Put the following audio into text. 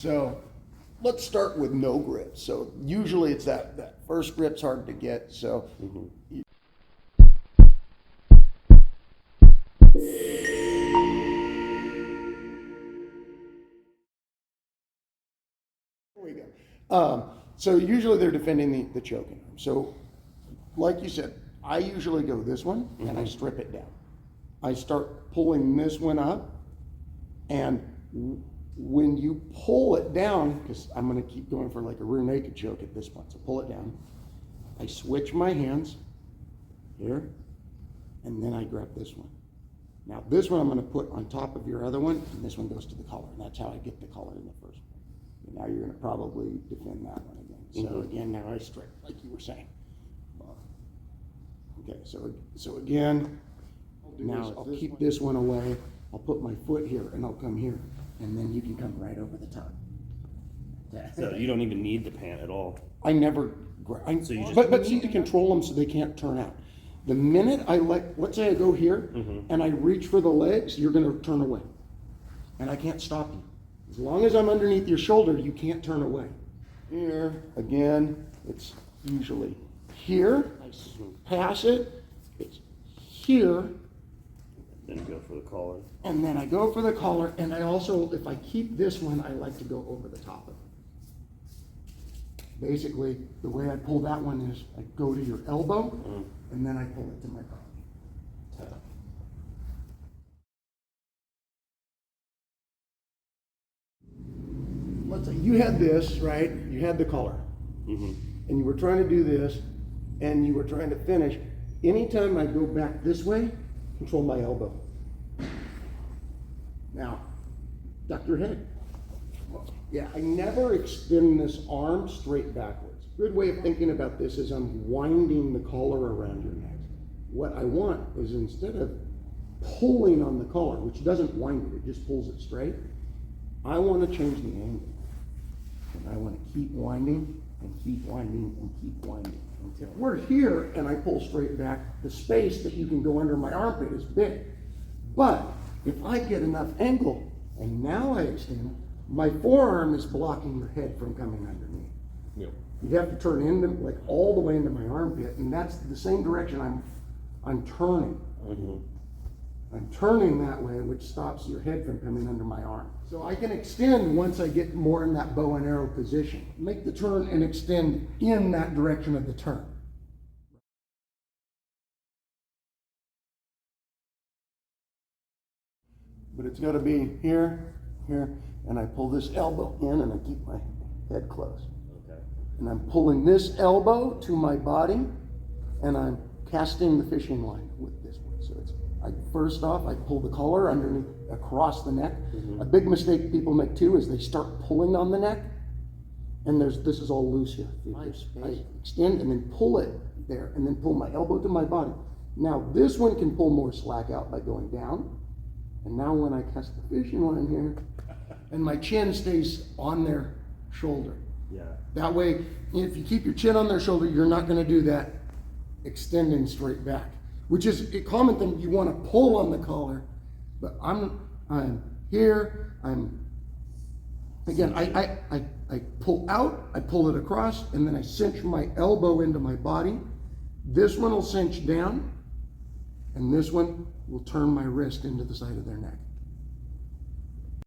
So let's start with no grip. So usually it's that first grip's hard to get. So here we go. So usually they're defending the choking arm. So like you said, I usually go this one and I strip it down. I start pulling this one up, and when you pull it down, because I'm going to keep going for like a rear naked choke at this point, so pull it down. I switch my hands here, and then I grab this one. Now this one I'm going to put on top of your other one, and this one goes to the collar, and that's how I get the collar in the first one. And now you're going to probably defend that one again. So again, now I strip, like you were saying. Okay, so again, now I'll keep this one away. I'll put my foot here, and I'll come here, and then you can come right over the top. So you don't even need the pant at all. I never, So you just but see, to control them so they can't turn out. The minute I let's say I go here, and I reach for the legs, you're going to turn away, and I can't stop you. As long as I'm underneath your shoulder, you can't turn away. Here, again, it's usually here. I pass it. It's here. Then you go for the collar. And then I go for the collar, and I also, if I keep this one, I like to go over the top of it. Basically, the way I pull that one is I go to your elbow, and then I pull it to my body. Let's say you had this, right? You had the collar, and you were trying to do this, and you were trying to finish. Anytime I go back this way, control my elbow. Now, duck your head. Yeah, I never extend this arm straight backwards. Good way of thinking about this is I'm winding the collar around your neck. What I want is, instead of pulling on the collar, which doesn't wind it, it just pulls it straight, I want to change the angle. And I want to keep winding and keep winding and keep winding until we're here and I pull straight back. The space that you can go under my armpit is big. But if I get enough angle and now I extend, my forearm is blocking your head from coming underneath. Yep. You have to turn into, like, all the way into my armpit, and that's the same direction I'm turning. I'm turning that way, which stops your head from coming under my arm. So I can extend once I get more in that bow and arrow position. Make the turn and extend in that direction of the turn. But it's got to be here, here, and I pull this elbow in and I keep my head closed. Okay. And I'm pulling this elbow to my body, and I'm casting the fishing line with this one. So it's, first off, I pull the collar underneath, across the neck. A big mistake people make too is they start pulling on the neck, and this is all loose here. I extend and then pull it there, and then pull my elbow to my body. Now this one can pull more slack out by going down, and now when I cast the fishing line here, and my chin stays on their shoulder. Yeah. That way, if you keep your chin on their shoulder, you're not going to do that extending straight back, which is a common thing. You want to pull on the collar, but I'm here. Again, I pull out, I pull it across, and then I cinch my elbow into my body. This one will cinch down, and this one will turn my wrist into the side of their neck.